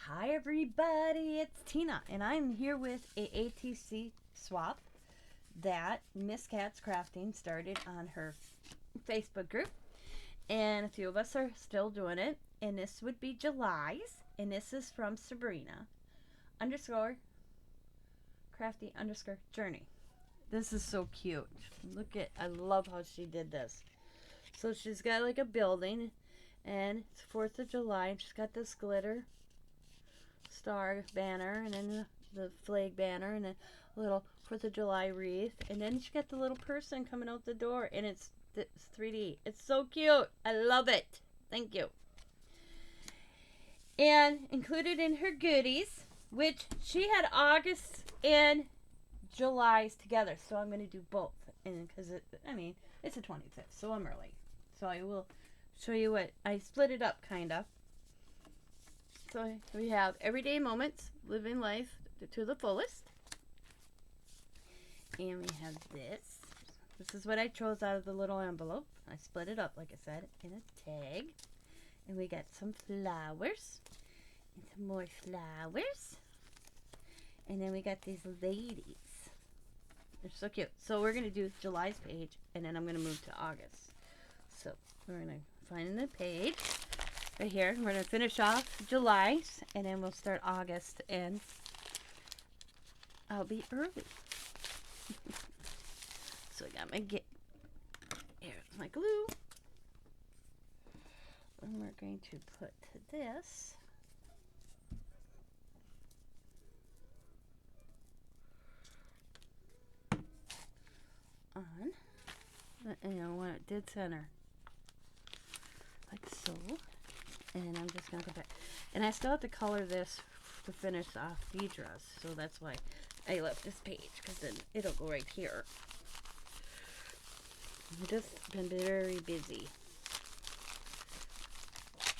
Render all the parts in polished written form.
Hi everybody, it's Tina, and I'm here with a ATC swap that Miss Cat's Crafting started on her Facebook group, and a few of us are still doing it, and this would be July's, and this is from Sabrina _ crafty _ journey. This is so cute. Look at, I love how she did this. So she's got like a building, and it's 4th of July, and she's got this glitter star banner, and then the flag banner, and a little 4th of July wreath, and then she got the little person coming out the door, and it's 3D. It's so cute. I love it. Thank you. And included in her goodies, which she had August and July's together, so I'm going to do both, and because it's the 25th, so I'm early, so I will show you what I split it up kind of. So we have everyday moments, living life to the fullest. And we have this. This is what I chose out of the little envelope. I split it up, like I said, in a tag. And we got some flowers. And some more flowers. And then we got these ladies. They're so cute. So we're going to do July's page, and then I'm going to move to August. So we're going to find the page. Right here, we're going to finish off July, and then we'll start August, and I'll be early. So I got my here's my glue. And we're going to put this on, and I want it dead center, like so. And I'm just going to go back. And I still have to color this to finish off Deidre's. So that's why I left this page, because then it'll go right here. I've just been very busy.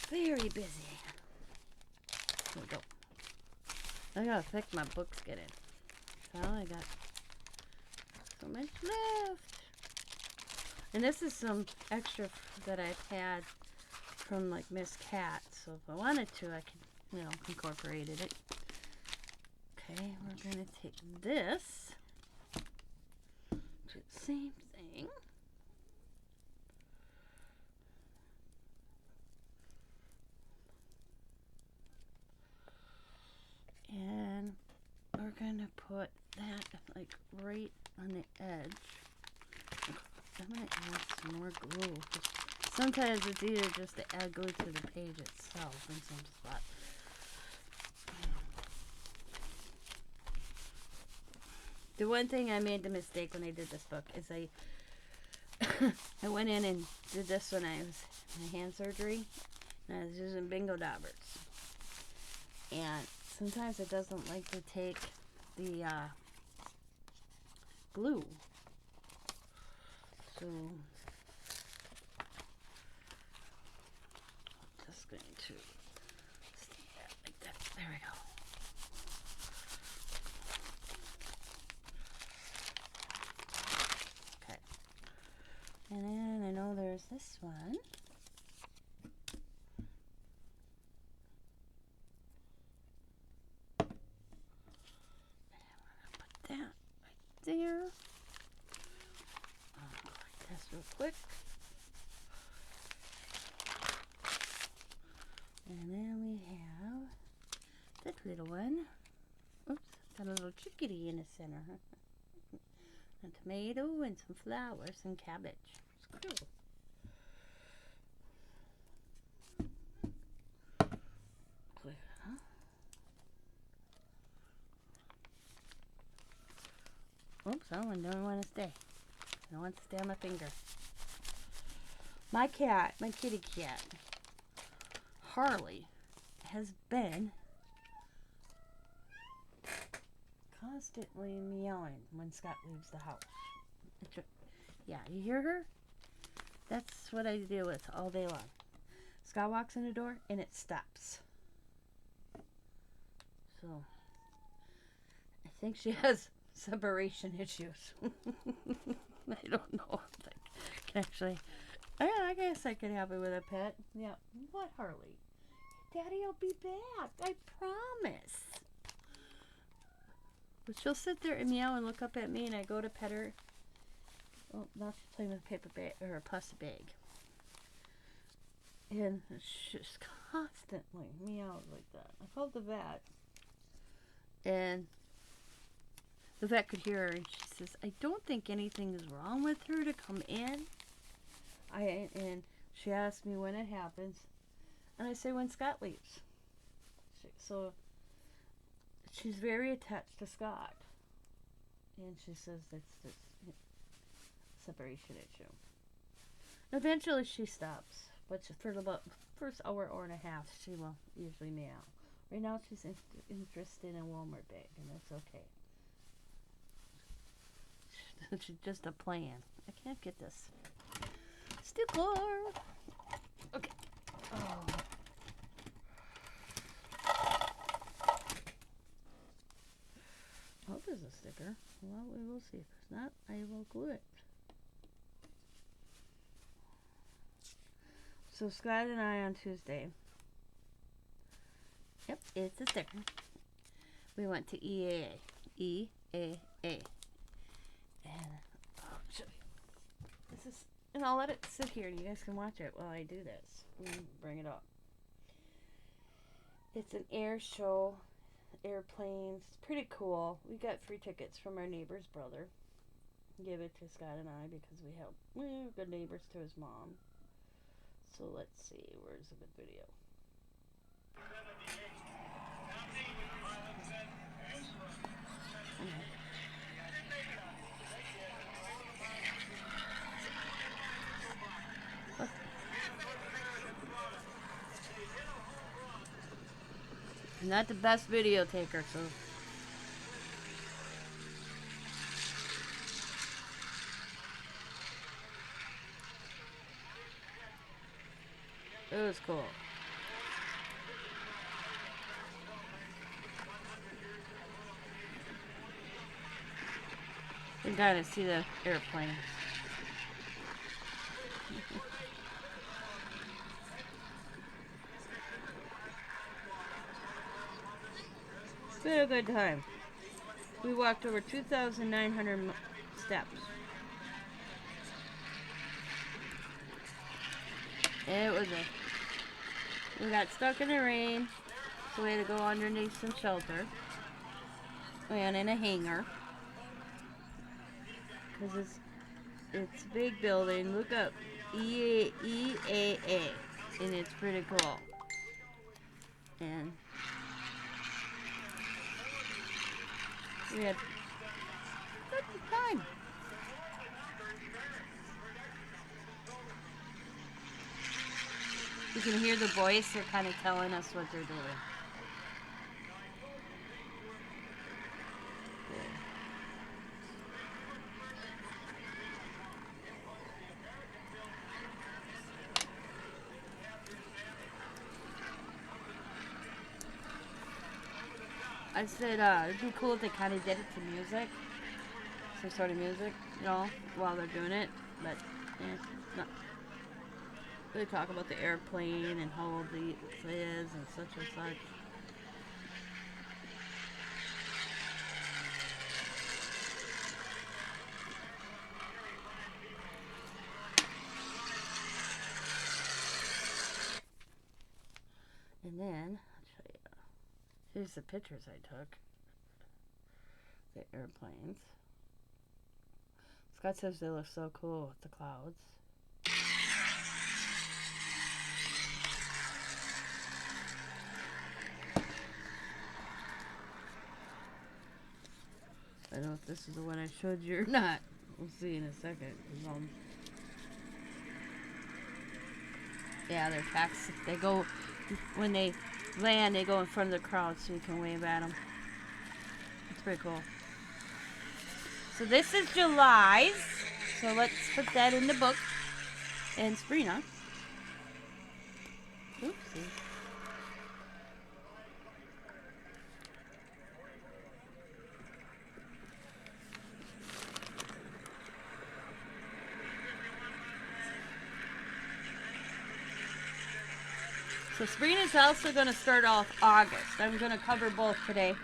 Very busy. There we go. I got to fix my books getting. So I got so much left. And this is some extra that I've had from like Miss Cat, so if I wanted to, I could, incorporated it. Okay, we're gonna take this, do the same thing, and we're gonna put that like right on the edge. I'm gonna add some more glue. Sometimes it's easier just to add glue to the page itself in some spot. The one thing I made the mistake when I did this book is I went in and did this when I was in my hand surgery, and I was using bingo daubers. And sometimes it doesn't like to take the glue. So going to stick that like that. There we go. Okay. And then I know there's this one. And I'm going to put that right there. I'll click this real quick. And then we have that little one. Oops, got a little chickadee in the center. A tomato and some flowers and cabbage. It's cool. Oops, that one don't want to stay. I don't want to stay on my finger. My cat, my kitty cat, Harley, has been constantly meowing when Scott leaves the house. Yeah, you hear her? That's what I deal with all day long. Scott walks in the door and it stops. So I think she has separation issues. I don't know if I can actually. I guess I could help her with a pet. Yeah. What, Harley? Daddy will be back. I promise. But she'll sit there and meow and look up at me, and I go to pet her. Well, now she's playing with a paper bag or a plastic bag. And she just constantly meows like that. I called the vet, and the vet could hear her, and she says, I don't think anything is wrong with her to come in. And she asked me when it happens, and I say when Scott leaves. So she's very attached to Scott, and she says it's this separation issue. Eventually she stops, but for about first hour or and a half, she will usually meow. Right now she's interested in a Walmart bag, and that's okay. It's just a plan. I can't get this sticker. Okay. Oh. I hope there's a sticker. Well, we will see. If there's not, I will glue it. So Scott and I on Tuesday. Yep, it's a sticker. We went to EAA. EAA. And this is, and I'll let it sit here and you guys can watch it while I do this. Bring it up. It's an air show, airplanes. It's pretty cool. We got free tickets from our neighbor's brother. Give it to Scott and I because we're good neighbors to his mom. So let's see, where's a good video? I'm not the best video taker, so it was cool. You gotta see the airplane. It's been a good time. We walked over 2,900 steps. It was we got stuck in the rain, so we had to go underneath some shelter. And in a hangar. Because it's a big building. Look up EAA. And it's pretty cool. And we had good time. You can hear the voice. They're kind of telling us what they're doing. I said it'd be cool if they kind of did it to music. Some sort of music, you know, while they're doing it. But, no. They talk about the airplane and how old it is and such and such. And then, I'll show you. Here's the pictures I took. The airplanes. Scott says they look so cool with the clouds. I don't know if this is the one I showed you or not. We'll see in a second. Yeah, they're taxi. They go, when they land, they go in front of the crowd so you can wave at them. It's pretty cool. So this is July's. So let's put that in the book. And Sabrina. Oopsie. So spring is also going to start off August. I'm going to cover both today.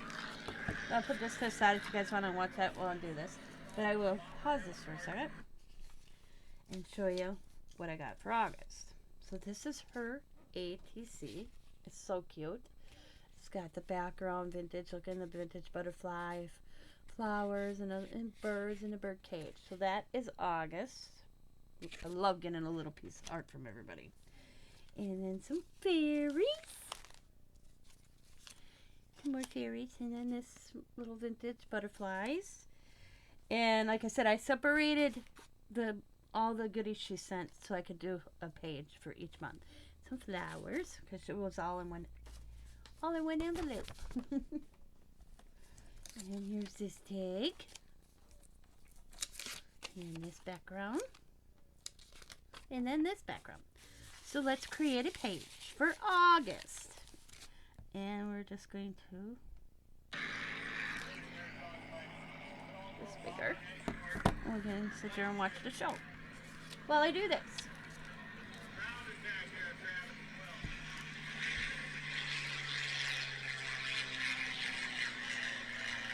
I'll put this to the side if you guys want to watch that while I do this. But I will pause this for a second and show you what I got for August. So this is her ATC. It's so cute. It's got the background vintage, look in the vintage butterfly, flowers, and birds in a bird cage. So that is August. I love getting a little piece of art from everybody. And then some fairies. Some more fairies. And then this little vintage butterflies. And like I said, I separated all the goodies she sent so I could do a page for each month. Some flowers, because it was all in one envelope. And here's this tag. And this background. And then this background. So let's create a page for August. And we're just going to this bigger. And we're going to sit there and watch the show while I do this.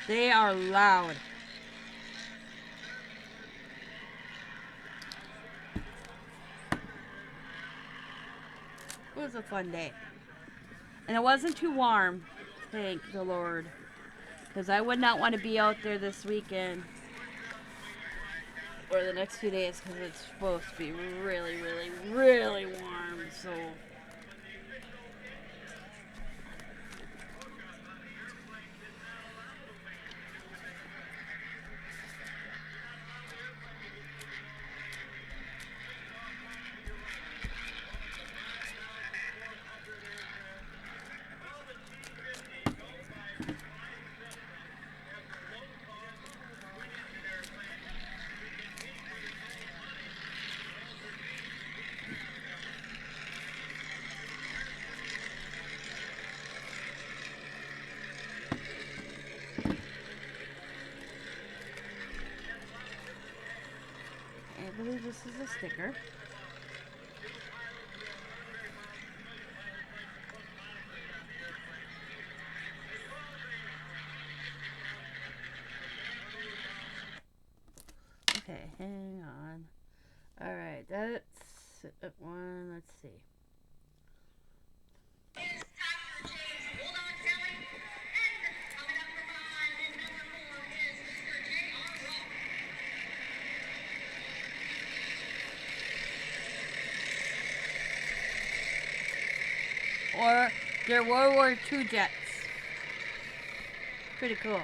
They are loud. It was a fun day. And it wasn't too warm, thank the Lord. Because I would not want to be out there this weekend or the next few days because it's supposed to be really, really, really warm. So I believe this is a sticker. Okay, hang on. Alright, that's one. Let's see. Or they're World War II jets. Pretty cool.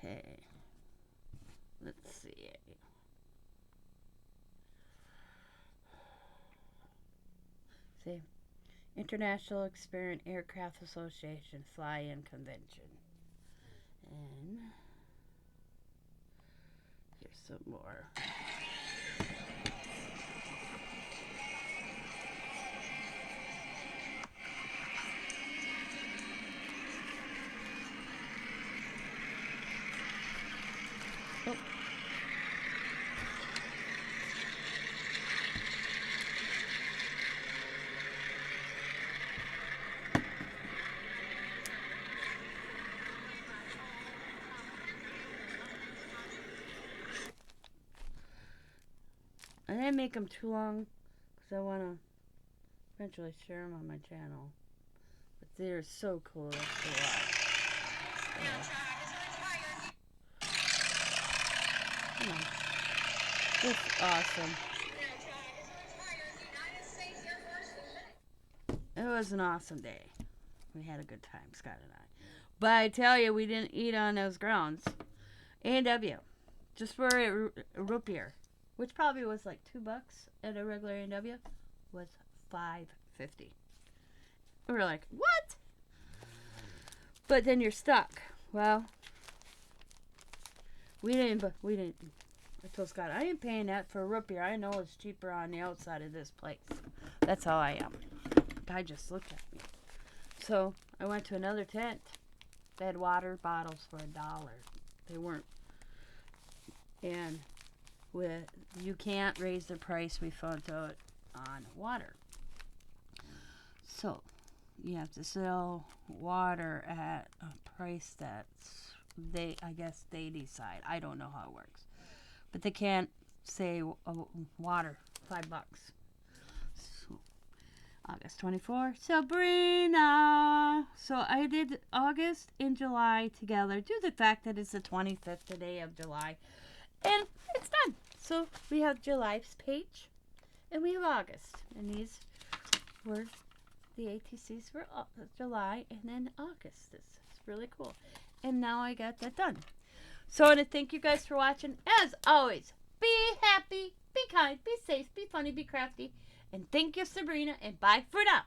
Okay. Let's see. See. International Experiment Aircraft Association Fly-In Convention. And here's some more. Oh. I didn't make them too long because I want to eventually share them on my channel. But they're so cool. That's a lot. Come on. It's awesome. it was an awesome day. We had a good time, Scott and I. But I tell you, we didn't eat on those grounds. A&W, just for a root beer, which probably was like $2 at a regular A&W, was $5.50. We were like, what? But then you're stuck. Well, we didn't. I told Scott, I ain't paying that for a root beer. I know it's cheaper on the outside of this place. That's how I am. Guy just looked at me. So I went to another tent. They had water bottles for $1. They weren't. And you can't raise the price, we found out, on water. So you have to sell water at a price that's I guess they decide. I don't know how it works. But they can't say water, $5. So, August 24th, Sabrina. So I did August and July together due to the fact that it's the 25th day of July. And it's done. So we have July's page and we have August. And these were the ATCs for July and then August. This is really cool. And now I got that done. So I want to thank you guys for watching. As always, be happy, be kind, be safe, be funny, be crafty. And thank you, Sabrina, and bye for now.